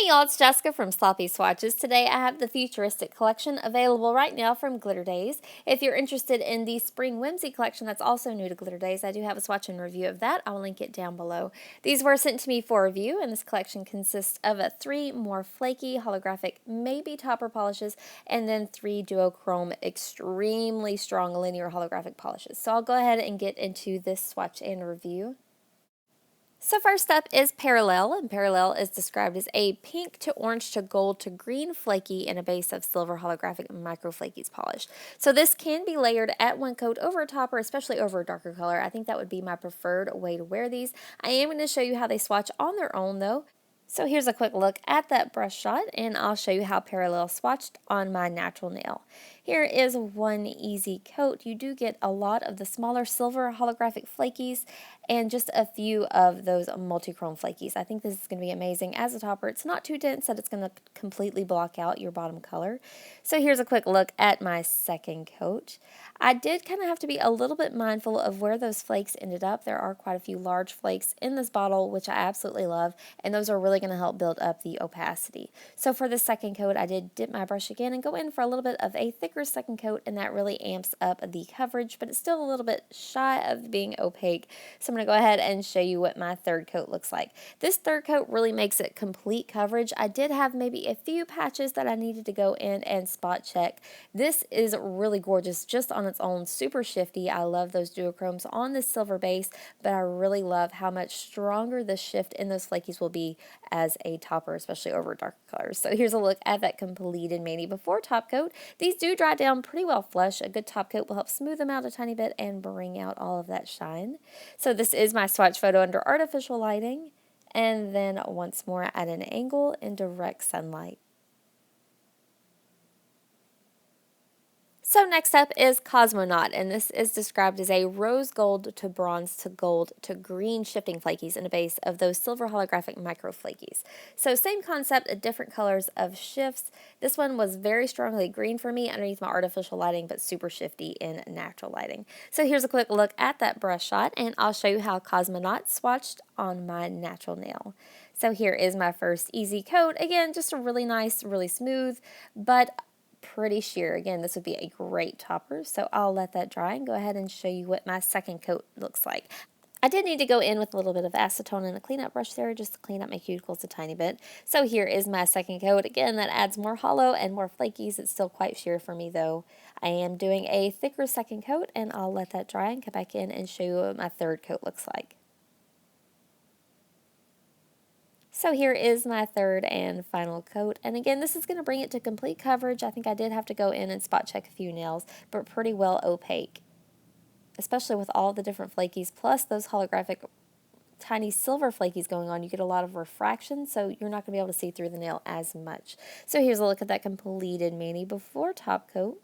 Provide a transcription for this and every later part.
y'all, it's Jessica from Sloppy Swatches. Today I have the Futuristic collection available right now from GlitterDaze. If you're interested in the Spring Whimsy collection that's also new to GlitterDaze, I do have a swatch and review of that. I'll link it down below. These were sent to me for review, and this collection consists of 3 more flaky holographic maybe topper polishes and then 3 duochrome extremely strong linear holographic polishes. So I'll go ahead and get into this swatch and review. So first up is Parallel, and Parallel is described as a pink to orange to gold to green flaky in a base of silver holographic micro flakies polish. So this can be layered at one coat over a topper, especially over a darker color. I think that would be my preferred way to wear these. I am going to show you how they swatch on their own though. So here's a quick look at that brush shot, and I'll show you how Parallel swatched on my natural nail. Here is one easy coat. You do get a lot of the smaller silver holographic flakies and just a few of those multi-chrome flakies. I think this is going to be amazing as a topper. It's not too dense that it's going to completely block out your bottom color. So here's a quick look at my second coat. I did kind of have to be a little bit mindful of where those flakes ended up. There are quite a few large flakes in this bottle, which I absolutely love, and those are really going to help build up the opacity. So for the second coat, I did dip my brush again and go in for a little bit of a thicker second coat, and that really amps up the coverage, but it's still a little bit shy of being opaque. So I'm going to go ahead and show you what my third coat looks like. This third coat really makes it complete coverage. I did have maybe a few patches that I needed to go in and spot check. This is really gorgeous just on its own, super shifty. I love those duochromes on this silver base, but I really love how much stronger the shift in those flakies will be as a topper, especially over darker colors. So here's a look at that completed mani before top coat. These do dry down pretty well flush. A good top coat will help smooth them out a tiny bit and bring out all of that shine. So this is my swatch photo under artificial lighting, and then once more at an angle in direct sunlight. So next up is Cosmonaut, and this is described as a rose gold to bronze to gold to green shifting flakies in a base of those silver holographic micro flakies. So same concept, different colors of shifts. This one was very strongly green for me underneath my artificial lighting, but super shifty in natural lighting. So here's a quick look at that brush shot, and I'll show you how Cosmonaut swatched on my natural nail. So here is my first easy coat. Again, just a really nice, really smooth, but pretty sheer. Again, this would be a great topper, so I'll let that dry and go ahead and show you what my second coat looks like. I did need to go in with a little bit of acetone and a cleanup brush there just to clean up my cuticles a tiny bit. So here is my second coat. Again, that adds more hollow and more flakies. It's still quite sheer for me though. I am doing a thicker second coat, and I'll let that dry and come back in and show you what my third coat looks like. So here is my third and final coat, and again, this is going to bring it to complete coverage. I think I did have to go in and spot check a few nails, but pretty well opaque, especially with all the different flakies, plus those holographic tiny silver flakies going on. You get a lot of refraction, so you're not going to be able to see through the nail as much. So here's a look at that completed mani before top coat.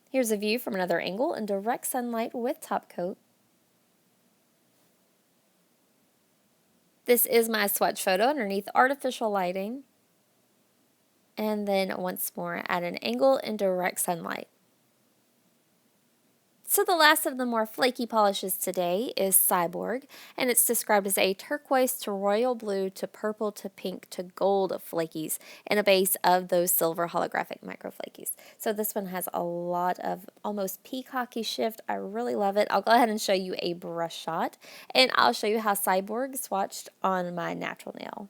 Here's a view from another angle in direct sunlight with top coat. This is my swatch photo underneath artificial lighting, and then once more at an angle in direct sunlight. So the last of the more flaky polishes today is Cyborg, and it's described as a turquoise to royal blue to purple to pink to gold flakies in a base of those silver holographic micro flakies. So this one has a lot of almost peacocky shift. I really love it. I'll go ahead and show you a brush shot, and I'll show you how Cyborg swatched on my natural nail.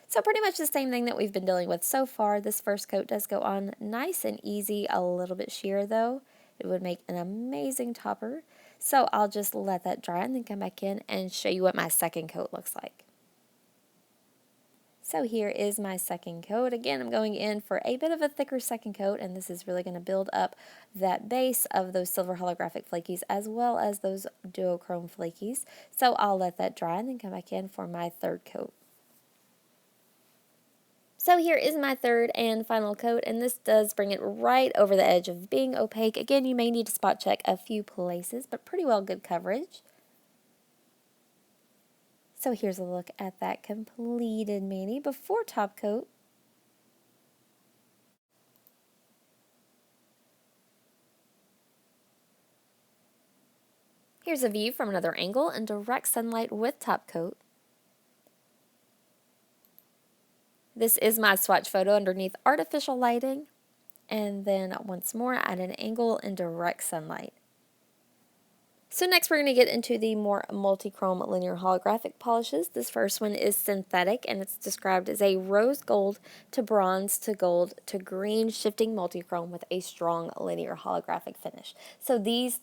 So pretty much the same thing that we've been dealing with so far. This first coat does go on nice and easy, a little bit sheer though. It would make an amazing topper. So I'll just let that dry and then come back in and show you what my second coat looks like. So here is my second coat. Again, I'm going in for a bit of a thicker second coat, and this is really going to build up that base of those silver holographic flakies as well as those duochrome flakies. So I'll let that dry and then come back in for my third coat. So here is my third and final coat, and this does bring it right over the edge of being opaque. Again, you may need to spot check a few places, but pretty well good coverage. So here's a look at that completed mani before top coat. Here's a view from another angle in direct sunlight with top coat. This is my swatch photo underneath artificial lighting, and then once more at an angle in direct sunlight. So next we're going to get into the more multi-chrome linear holographic polishes. This first one is synthetic, and it's described as a rose gold to bronze to gold to green shifting multi-chrome with a strong linear holographic finish. So these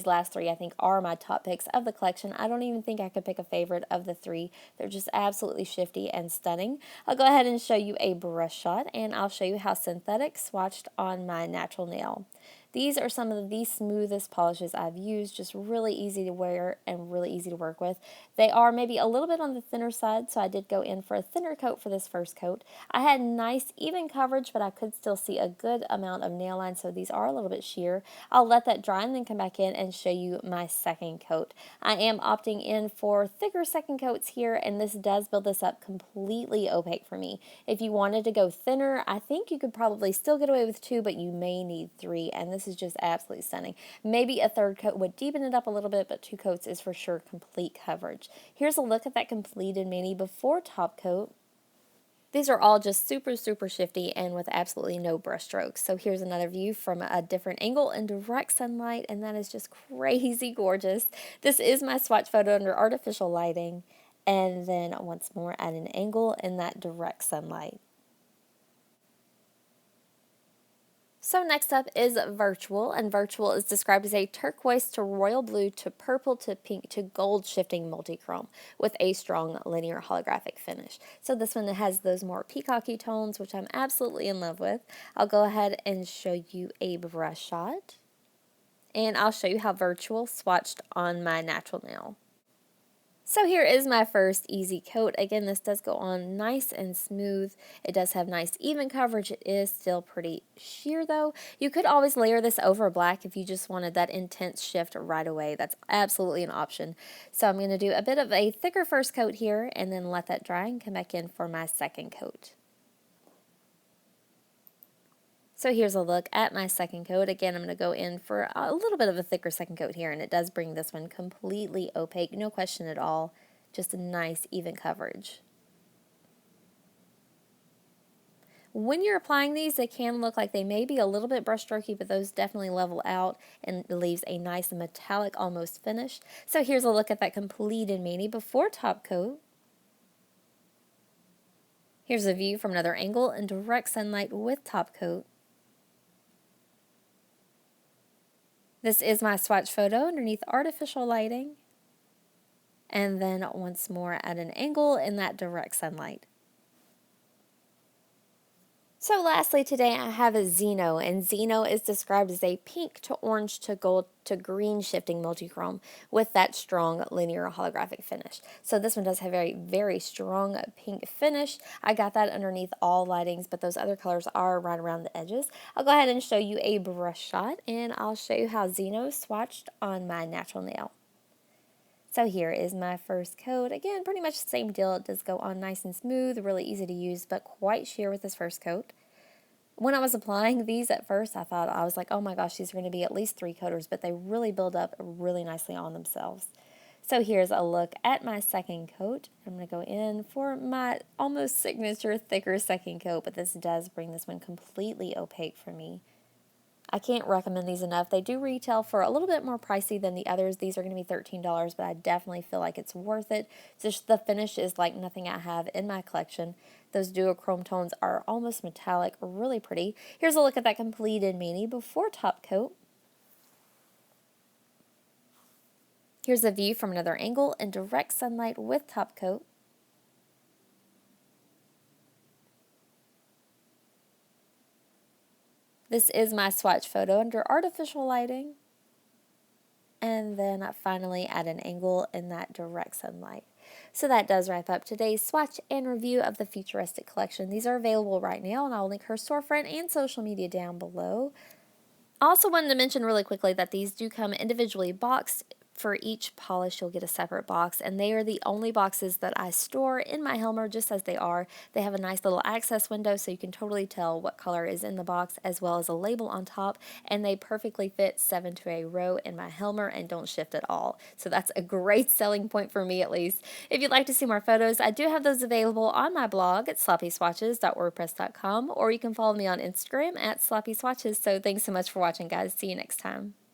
last three I think are my top picks of the collection. I don't even think I could pick a favorite of the three. They're just absolutely shifty and stunning. I'll go ahead and show you a brush shot, and I'll show you how synthetic swatched on my natural nail. These are some of the smoothest polishes I've used, just really easy to wear and really easy to work with. They are maybe a little bit on the thinner side, so I did go in for a thinner coat for this first coat. I had nice even coverage, but I could still see a good amount of nail line, so these are a little bit sheer. I'll let that dry and then come back in and show you my second coat. I am opting in for thicker second coats here, and this does build this up completely opaque for me. If you wanted to go thinner, I think you could probably still get away with 2, but you may need 3, and this is just absolutely stunning. Maybe a third coat would deepen it up a little bit, but 2 coats is for sure complete coverage. Here's a look at that completed mani before top coat. These are all just super, super shifty and with absolutely no brush strokes. So here's another view from a different angle in direct sunlight, and that is just crazy gorgeous. This is my swatch photo under artificial lighting, and then once more at an angle in that direct sunlight. So next up is Virtual, and Virtual is described as a turquoise to royal blue to purple to pink to gold shifting multi-chrome with a strong linear holographic finish. So this one has those more peacocky tones, which I'm absolutely in love with. I'll go ahead and show you a brush shot, and I'll show you how Virtual swatched on my natural nail. So here is my first easy coat. Again, this does go on nice and smooth. It does have nice even coverage. It is still pretty sheer though. You could always layer this over black if you just wanted that intense shift right away. That's absolutely an option. So I'm going to do a bit of a thicker first coat here and then let that dry and come back in for my second coat. So here's a look at my second coat. Again, I'm going to go in for a little bit of a thicker second coat here, and it does bring this one completely opaque, no question at all. Just a nice even coverage. When you're applying these, they can look like they may be a little bit brush strokey, but those definitely level out and it leaves a nice metallic almost finish. So here's a look at that completed mani before top coat. Here's a view from another angle in direct sunlight with top coat. This is my swatch photo underneath artificial lighting, and then once more at an angle in that direct sunlight. So lastly today I have a Zeno, and Zeno is described as a pink to orange to gold to green shifting multi-chrome with that strong linear holographic finish. So this one does have a very strong pink finish. I got that underneath all lightings, but those other colors are right around the edges. I'll go ahead and show you a brush shot, and I'll show you how Zeno swatched on my natural nail. So here is my first coat. Again, pretty much the same deal. It does go on nice and smooth, really easy to use, but quite sheer with this first coat. When I was applying these at first, I was like, oh my gosh, these are going to be at least 3 coaters, but they really build up really nicely on themselves. So here's a look at my second coat. I'm going to go in for my almost signature thicker second coat, but this does bring this one completely opaque for me. I can't recommend these enough. They do retail for a little bit more pricey than the others. These are going to be $13, but I definitely feel like it's worth it. Just the finish is like nothing I have in my collection. Those duochrome tones are almost metallic, really pretty. Here's a look at that completed mani before top coat. Here's a view from another angle in direct sunlight with top coat. This is my swatch photo under artificial lighting, and then finally at an angle in that direct sunlight. So that does wrap up today's swatch and review of the Futuristic collection. These are available right now, and I'll link her storefront and social media down below. I also wanted to mention really quickly that these do come individually boxed for each polish you'll get a separate box, and they are the only boxes that I store in my Helmer just as they are. They have a nice little access window so you can totally tell what color is in the box, as well as a label on top, and they perfectly fit 7 to a row in my Helmer and don't shift at all. So that's a great selling point for me, at least. If you'd like to see more photos, I do have those available on my blog at sloppyswatches.wordpress.com, or you can follow me on Instagram at sloppyswatches. So thanks so much for watching, guys. See you next time.